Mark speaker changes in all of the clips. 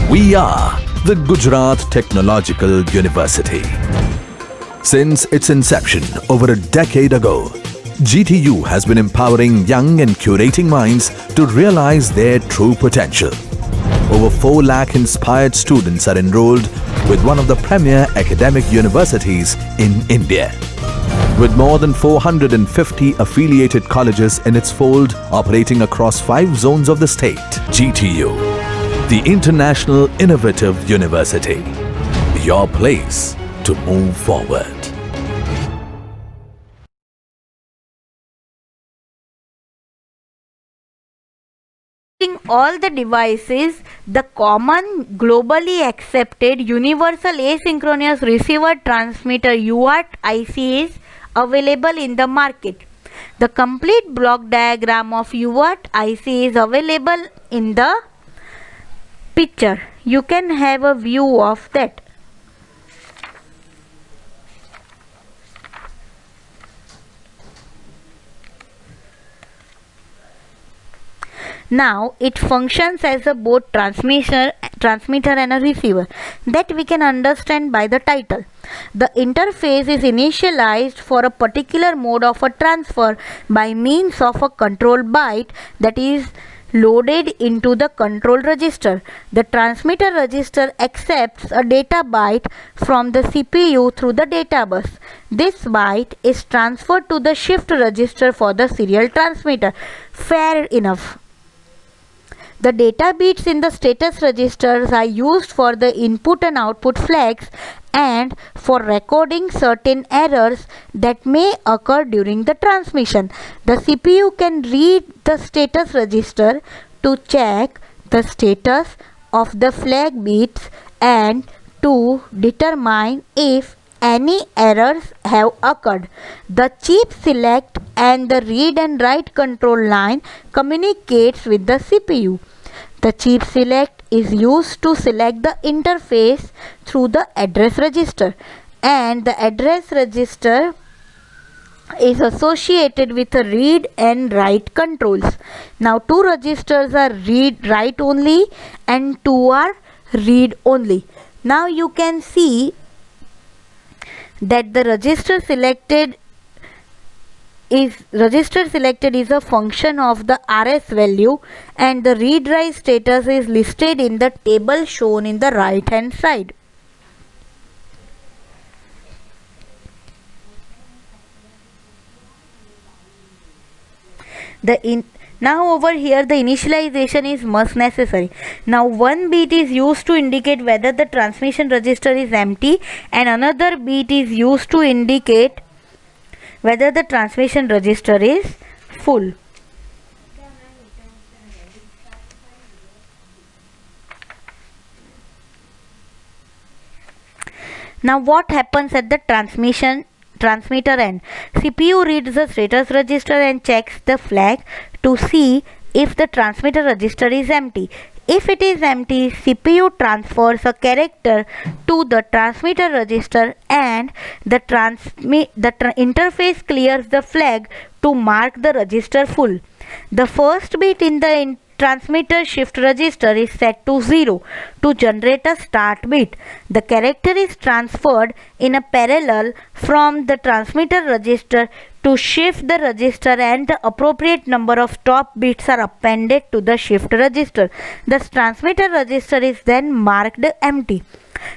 Speaker 1: We are the Gujarat Technological University. Since its inception over a decade ago, GTU has been empowering young and curating minds to realize their true potential. Over 4 lakh inspired students are enrolled with one of the premier academic universities in India. With more than 450 affiliated colleges in its fold operating across 5 zones of the state, GTU, the International Innovative University, your place to move forward.
Speaker 2: All the devices, the common globally accepted universal asynchronous receiver transmitter UART IC is available in the market. The complete block diagram of UART IC is available in the picture. You can have a view of that. Now it functions as a both transmitter and a receiver. That we can understand by the title. The interface is initialized for a particular mode of a transfer by means of a control byte that is loaded into the control register. The transmitter register accepts a data byte from the CPU through the data bus. This byte is transferred to the shift register for the serial transmitter. Fair enough. The data bits in the status registers are used for the input and output flags and for recording certain errors that may occur during the transmission. The CPU can read the status register to check the status of the flag bits and to determine if any errors have occurred. The chip select and the read and write control line communicates with the CPU. The chip select is used to select the interface through the address register, and the address register is associated with the read and write controls. Now 2 registers are write only and 2 are read only. Now you can see that the register selected is a function of the RS value, and the read write status is listed in the table shown in the right hand side. Now over here the initialization is must necessary. Now one bit is used to indicate whether the transmission register is empty and another bit is used to indicate whether the transmission register is full. Now what happens at the transmitter end? CPU reads the status register and checks the flag to see if the transmitter register is empty. If it is empty, CPU transfers a character to the transmitter register and the interface clears the flag to mark the register full. The first bit in the transmitter shift register is set to 0 to generate a start bit. The character is transferred in a parallel from the transmitter register to shift the register, and the appropriate number of top bits are appended to the shift register. The transmitter register is then marked empty.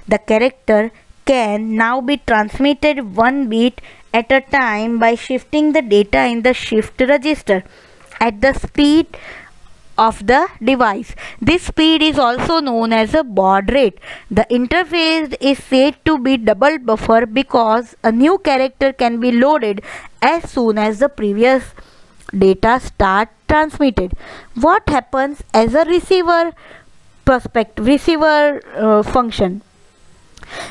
Speaker 2: The character can now be transmitted 1 bit at a time by shifting the data in the shift register at the speed of the device. This speed is also known as a baud rate. The interface is said to be double buffer because a new character can be loaded as soon as the previous data start transmitted. What happens as a receiver function?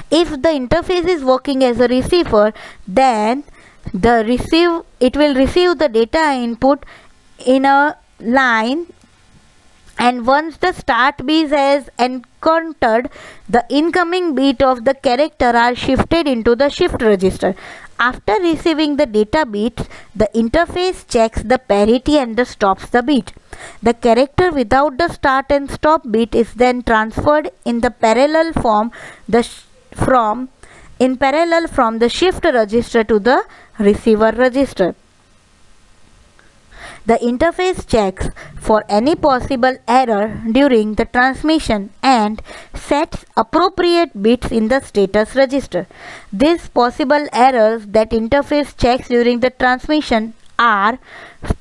Speaker 2: If the interface is working as a receiver, then it will receive the data input in a line and once the start bit has encountered, the incoming bit of the character are shifted into the shift register. After receiving the data bits, the interface checks the parity and stops the bit. The character without the start and stop bit is then transferred in the parallel from the shift register to the receiver register. The interface checks for any possible error during the transmission and sets appropriate bits in the status register. These possible errors that interface checks during the transmission are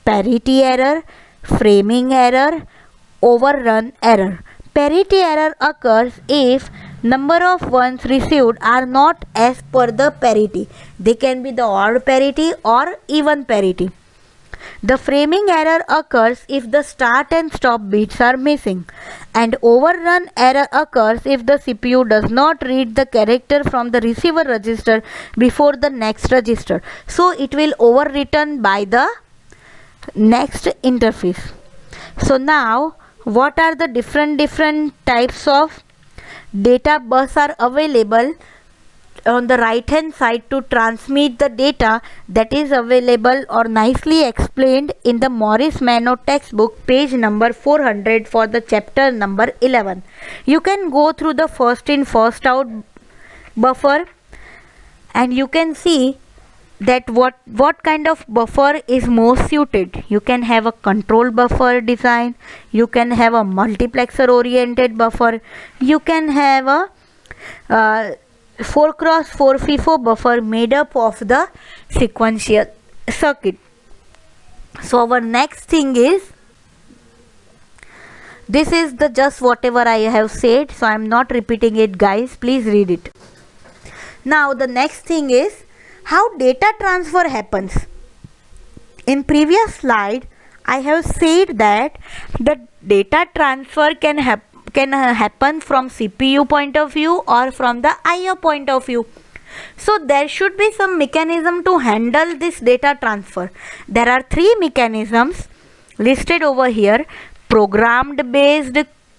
Speaker 2: parity error, framing error, overrun error. Parity error occurs if number of ones received are not as per the parity. They can be the odd parity or even parity. The framing error occurs if the start and stop bits are missing, and overrun error occurs if the CPU does not read the character from the receiver register before the next register. So it will overwritten by the next interface. So now what are the different types of data bus are available on the right hand side to transmit the data, that is available or nicely explained in the Morris Mano textbook, page number 400 for the chapter number 11. You can go through the first in first out buffer and you can see that what kind of buffer is most suited. You can have a control buffer design, you can have a multiplexer oriented buffer, you can have a 4x4 FIFO buffer made up of the sequential circuit. So our next thing is, this is the just whatever I have said, so I am not repeating it guys, please read it. Now the next thing is how data transfer happens. In previous slide I have said that the data transfer can happen from CPU point of view or from the IO point of view. So there should be some mechanism to handle this data transfer. There are three mechanisms listed over here: programmed based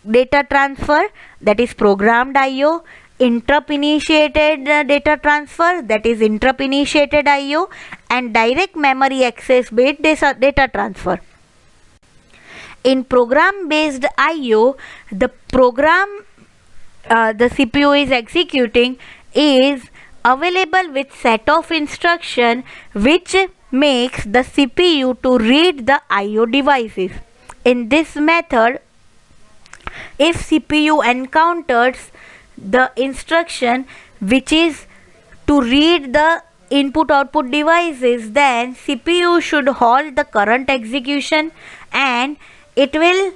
Speaker 2: data transfer, that is programmed IO; interrupt initiated data transfer, that is interrupt initiated IO; and direct memory access based data transfer. In program based IO, the program the CPU is executing is available with set of instruction which makes the CPU to read the IO devices. In this method, if CPU encounters the instruction which is to read the input output devices, then CPU should halt the current execution and it will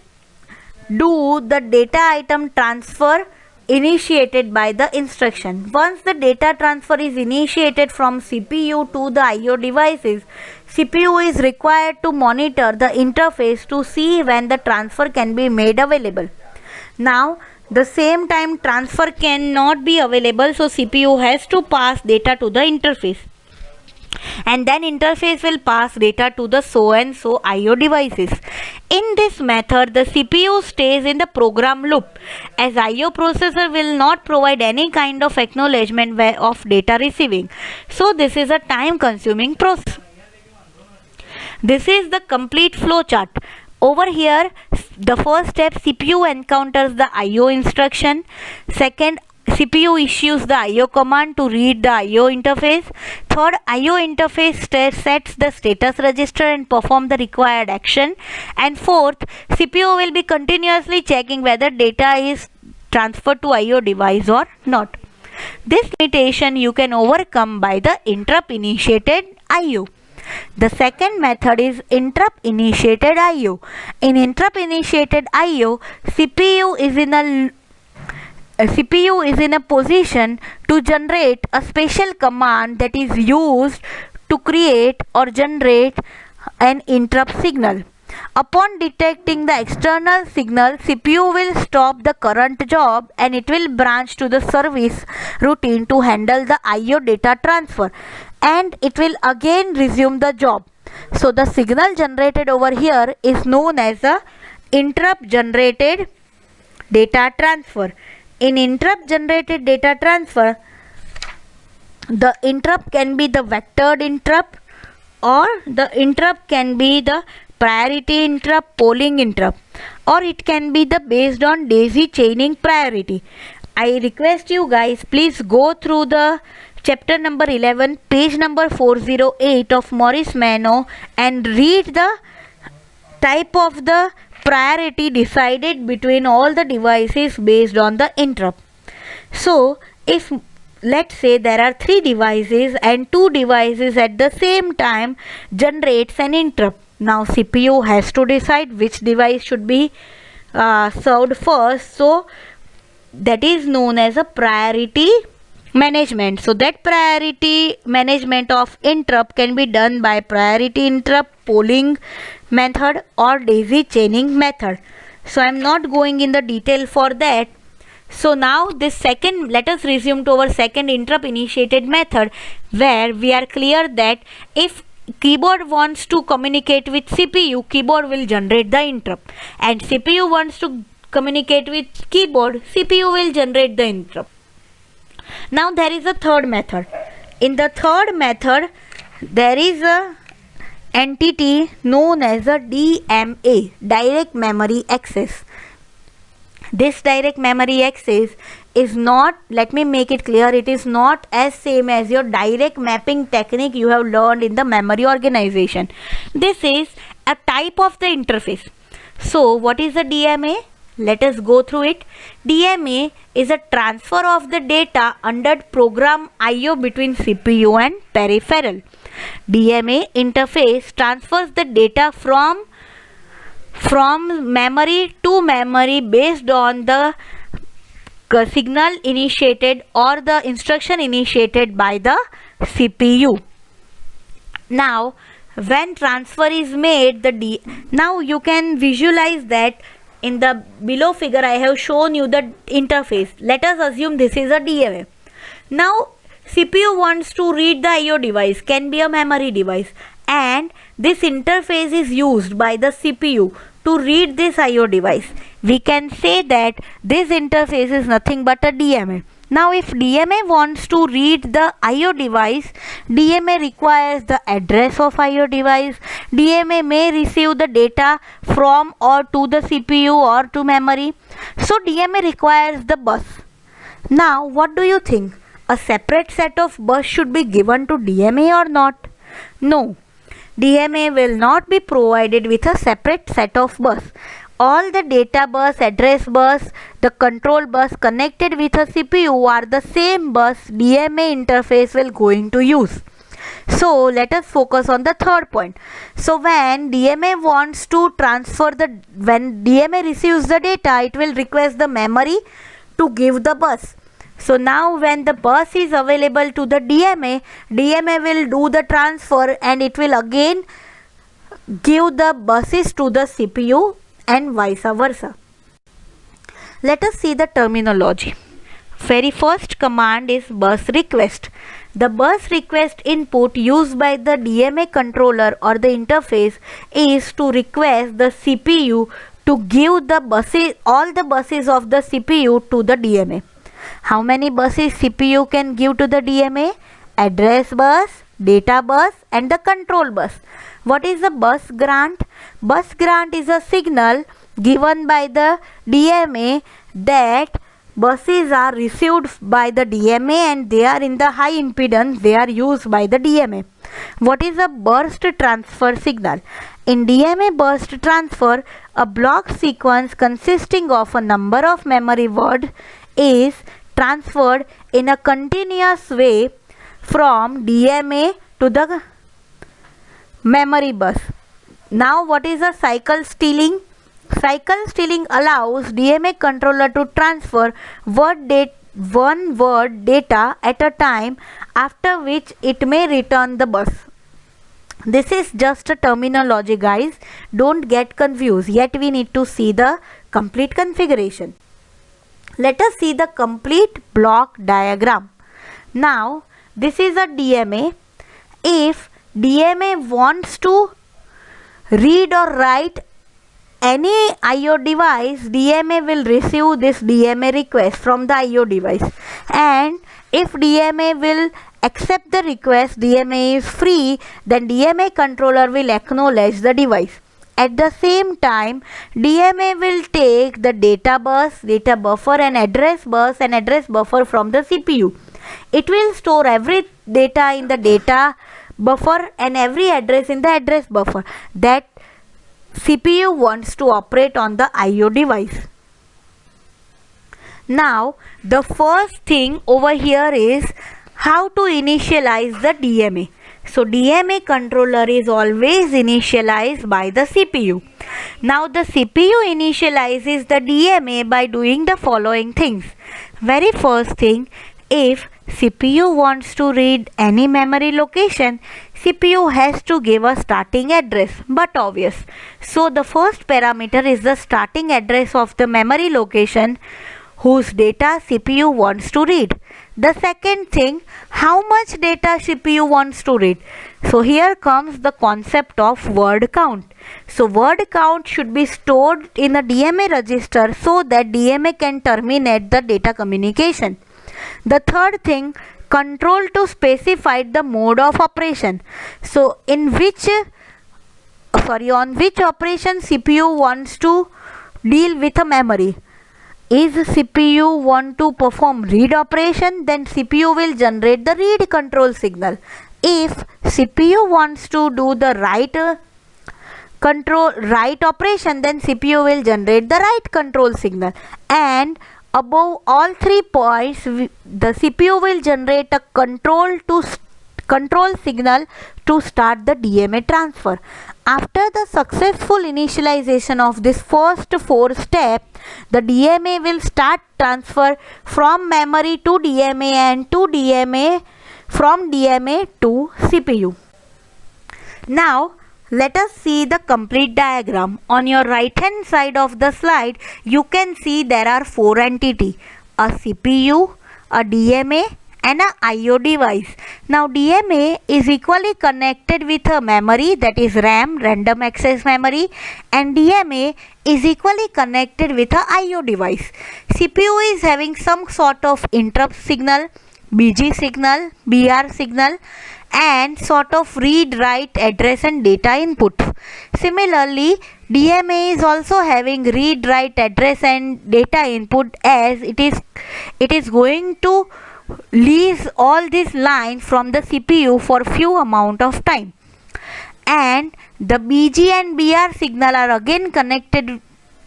Speaker 2: do the data item transfer initiated by the instruction. Once the data transfer is initiated from CPU to the IO devices, CPU is required to monitor the interface to see when the transfer can be made available. Now the same time transfer cannot be available, so CPU has to pass data to the interface, and then interface will pass data to the so and so IO devices. In this method, the CPU stays in the program loop, as IO processor will not provide any kind of acknowledgement of data receiving. So this is a time consuming process. This is the complete flow chart. Over here, the first step, CPU encounters the IO instruction. Second, CPU issues the IO command to read the IO interface. Third, IO interface sets the status register and perform the required action. And fourth, CPU will be continuously checking whether data is transferred to IO device or not. This limitation you can overcome by the interrupt initiated IO. The second method is interrupt initiated IO. In interrupt initiated IO, CPU is in a position to generate a special command that is used to create or generate an interrupt signal. Upon detecting the external signal, CPU will stop the current job and it will branch to the service routine to handle the IO data transfer, and it will again resume the job. So the signal generated over here is known as a interrupt generated data transfer. In interrupt generated data transfer, the interrupt can be the vectored interrupt, or the interrupt can be the priority interrupt, polling interrupt, or it can be the based on daisy chaining priority. I request you guys, please go through the chapter number 11, page number 408 of Morris Mano and read the type of the priority decided between all the devices based on the interrupt. So if let's say there are 3 devices and 2 devices at the same time generates an interrupt. Now CPU has to decide which device should be served first. So that is known as a priority management. So that priority management of interrupt can be done by priority interrupt, polling method, or daisy chaining method. So I am not going in the detail for that. So now this second, let us resume to our second interrupt initiated method, where we are clear that if keyboard wants to communicate with CPU, keyboard will generate the interrupt, and CPU wants to communicate with keyboard, CPU will generate the interrupt. Now there is a third method. In the third method, there is a entity known as a DMA, direct memory access. This direct memory access is not, let me make it clear, it is not as same as your direct mapping technique you have learned in the memory organization. This is a type of the interface. So what is the DMA? Let us go through it. DMA is a transfer of the data under program IO between CPU and peripheral. DMA interface transfers the data from memory to memory based on the signal initiated or the instruction initiated by the CPU. Now when transfer is made, now you can visualize that in the below figure I have shown you the interface. Let us assume this is a DMA. Now CPU wants to read the IO device, can be a memory device, and this interface is used by the CPU to read this IO device. We can say that this interface is nothing but a DMA. Now if DMA wants to read the IO device, DMA requires the address of IO device. DMA may receive the data from or to the CPU or to memory. So DMA requires the bus. Now what do you think? A separate set of bus should be given to DMA or not? No. DMA will not be provided with a separate set of bus. All the data bus, address bus, the control bus connected with a CPU are the same bus DMA interface will going to use. So let us focus on the third point. So when DMA wants to transfer when DMA receives the data, it will request the memory to give the bus. So now when the bus is available to the DMA, DMA will do the transfer and it will again give the buses to the CPU and vice versa. Let us see the terminology. Very first command is bus request. The bus request input used by the DMA controller or the interface is to request the CPU to give the buses, all the buses of the CPU to the DMA. How many buses CPU can give to the DMA? Address bus, data bus, and the control bus. What is the bus grant? Bus grant is a signal given by the DMA that buses are received by the DMA and they are in the high impedance, they are used by the DMA. What is a burst transfer signal? In DMA burst transfer, a block sequence consisting of a number of memory words is transferred in a continuous way from DMA to the memory bus. Now what is a cycle stealing? Cycle stealing allows DMA controller to transfer one word data at a time, after which it may return the bus. This is just a terminology, guys. Don't get confused. Yet we need to see the complete configuration. Let us see the complete block diagram. Now this is a DMA. If DMA wants to read or write any IO device, DMA will receive this DMA request from the IO device, and if DMA will accept the request, DMA is free, then DMA controller will acknowledge the device. At the same time, DMA will take the data bus, data buffer and address buffer from the CPU. It will store every data in the data buffer and every address in the address buffer that CPU wants to operate on the IO device. Now, the first thing over here is how to initialize the DMA. So DMA controller is always initialized by the CPU. Now the CPU initializes the DMA by doing the following things. Very first thing, if CPU wants to read any memory location, CPU has to give a starting address, but obvious. So the first parameter is the starting address of the memory location whose data CPU wants to read. The second thing, how much data CPU wants to read. So here comes the concept of word count. So word count should be stored in the DMA register so that DMA can terminate the data communication. The third thing, control to specify the mode of operation. So on which operation CPU wants to deal with a memory. Is CPU want to perform read operation, then CPU will generate the read control signal. If CPU wants to do the write operation, then CPU will generate the write control signal. And above all 3 points, the CPU will generate a control signal to start the DMA transfer. After the successful initialization of this first 4 steps, the DMA will start transfer from memory to DMA and from DMA to CPU. Now let us see the complete diagram. On your right hand side of the slide, you can see there are 4 entities: a CPU, a DMA and a IO device. Now DMA is equally connected with a memory, that is RAM, random access memory, and DMA is equally connected with a IO device. CPU is having some sort of interrupt signal, BG signal, BR signal, and sort of read, write, address and data input. Similarly, DMA is also having read, write, address and data input, as it is going to lease all these lines from the CPU for few amount of time. And the BG and BR signal are again connected.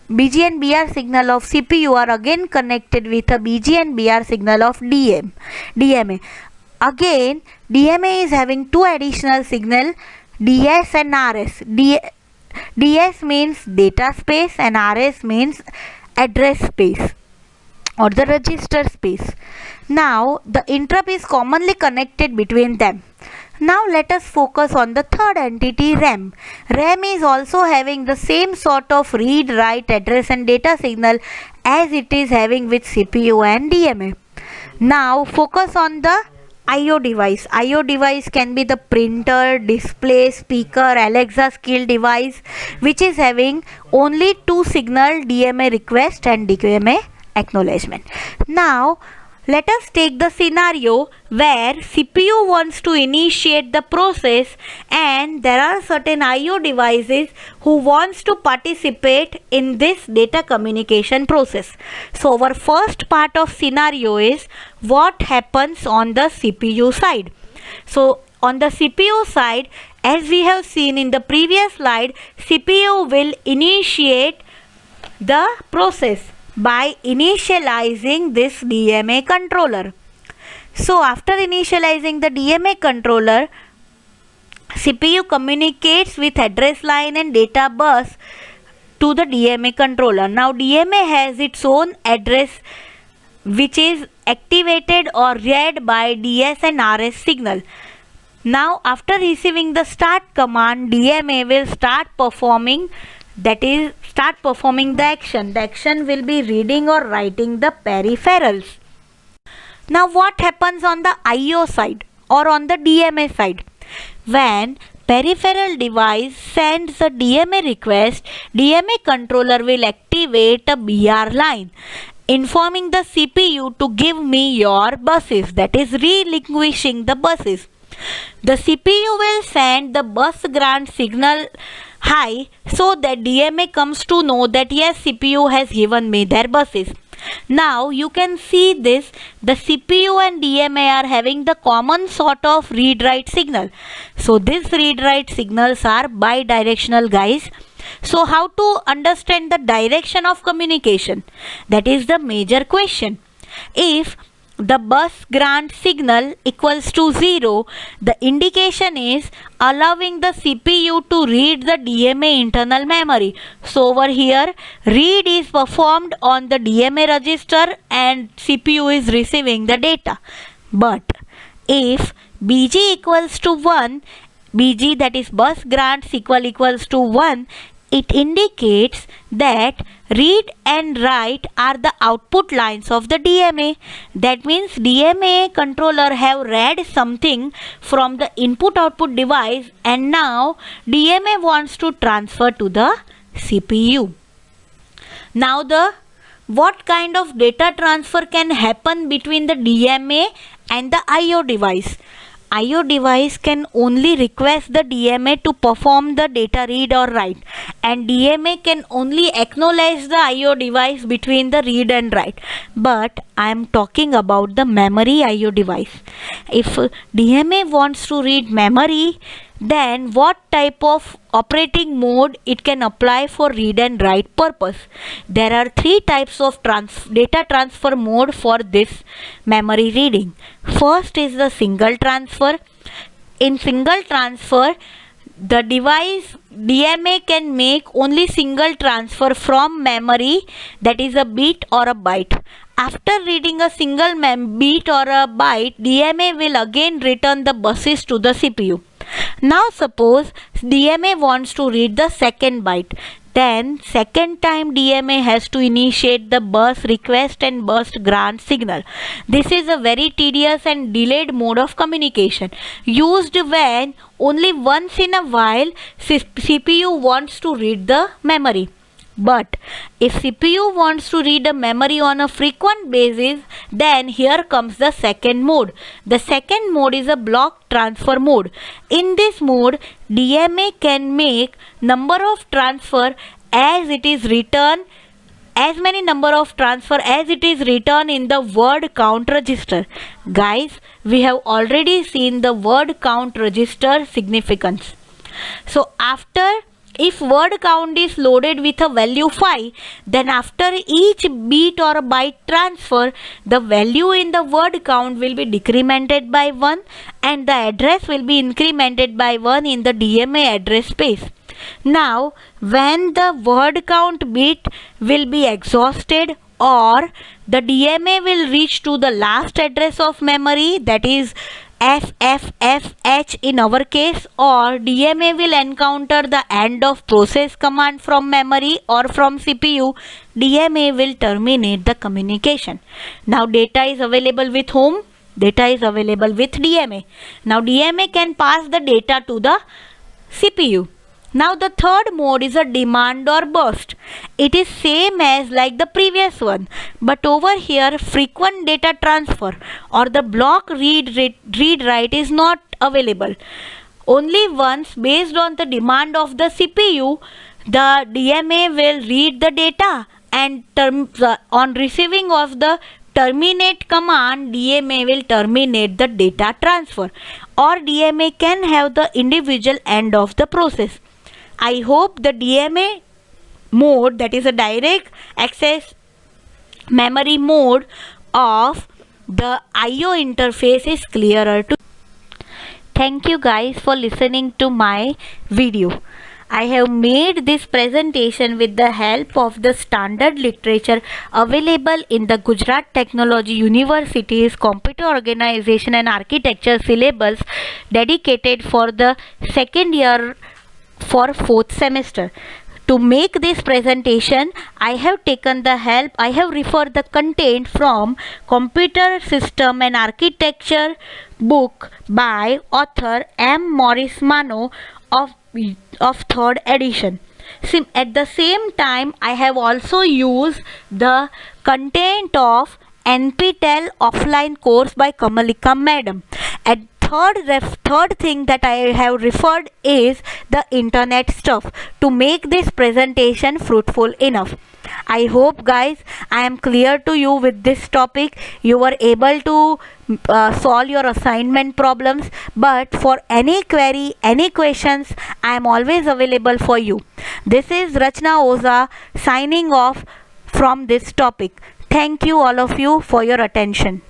Speaker 2: BG and BR signal of CPU are again connected with a BG and BR signal of DMA. Again, DMA is having 2 additional signal, DS and RS. DS means data space and RS means address space or the register space. Now the interrupt is commonly connected between them. Now let us focus on the third entity, RAM. RAM is also having the same sort of read, write, address and data signal as it is having with CPU and DMA. Now focus on the IO device. IO device can be the printer, display, speaker, Alexa skill device, which is having only 2 signal, DMA request and DMA acknowledgement. Now let us take the scenario where CPU wants to initiate the process and there are certain IO devices who wants to participate in this data communication process. So our first part of scenario is what happens on the CPU side. So on the CPU side, as we have seen in the previous slide, CPU will initiate the process by initializing this DMA controller. So after initializing the DMA controller, CPU communicates with address line and data bus to the DMA controller. Now DMA has its own address which is activated or read by DS and RS signal. Now after receiving the start command, DMA will start performing the action. The action will be reading or writing the peripherals. Now what happens on the IO side or on the DMA side? When peripheral device sends a DMA request, DMA controller will activate a BR line informing the CPU to give me your buses, that is relinquishing the buses. The CPU will send the bus grant signal high so that DMA comes to know that yes, CPU has given me their buses. Now you can see this, the CPU and DMA are having the common sort of read-write signal. So these read-write signals are bidirectional, guys. So how to understand the direction of communication? That is the major question. If the bus grant signal equals to 0, the indication is allowing the CPU to read the DMA internal memory. So over here, read is performed on the DMA register and CPU is receiving the data. But if BG equals to 1, BG, that is bus grant equals to 1, it indicates that read and write are the output lines of the DMA. That means DMA controller have read something from the input output device and now DMA wants to transfer to the CPU. Now what kind of data transfer can happen between the DMA and the IO device? IO device can only request the DMA to perform the data read or write, and DMA can only acknowledge the IO device between the read and write. But I am talking about the memory IO device. If DMA wants to read memory, then what type of operating mode it can apply for read and write purpose? There are three types of data transfer mode for this memory reading. First is the single transfer. In single transfer, the device DMA can make only single transfer from memory, that is a bit or a byte. After reading a single bit or a byte, DMA will again return the buses to the CPU. Now suppose DMA wants to read the second byte. Then second time DMA has to initiate the bus request and bus grant signal. This is a very tedious and delayed mode of communication used when only once in a while CPU wants to read the memory. But if CPU wants to read a memory on a frequent basis, then here comes the second mode. The second mode is a block transfer mode. In this mode, DMA can make number of transfer as it is written, as many number of transfer as it is written in the word count register. Guys, we have already seen the word count register significance. So if word count is loaded with a value 5, then after each bit or byte transfer, the value in the word count will be decremented by 1 and the address will be incremented by 1 in the DMA address space. Now, when the word count bit will be exhausted or the DMA will reach to the last address of memory, that is FFFH in our case, or DMA will encounter the end of process command from memory or from CPU, DMA will terminate the communication. Now data is available with whom? Data is available with DMA. Now DMA can pass the data to the CPU. Now the third mode is a demand or burst. It is same as like the previous one, but over here frequent data transfer or the block read write is not available. Only once based on the demand of the CPU, the DMA will read the data and on receiving of the terminate command, DMA will terminate the data transfer, or DMA can have the individual end of the process. I hope the DMA mode, that is a direct access memory mode of the IO interface, is clearer to. Thank you guys for listening to my video. I have made this presentation with the help of the standard literature available in the Gujarat Technology University's Computer Organization and Architecture syllabus dedicated for the second year for fourth semester. To make this presentation, I have taken the help, I have referred the content from Computer System and Architecture book by author M. Morris Mano of third edition. At the same time, I have also used the content of NPTEL offline course by Kamalika madam. At third thing that I have referred is the internet stuff to make this presentation fruitful enough. I hope guys I am clear to you with this topic. You were able to solve your assignment problems, but for any query, any questions, I am always available for you. This is Rachna Oza signing off from this topic. Thank you all of you for your attention.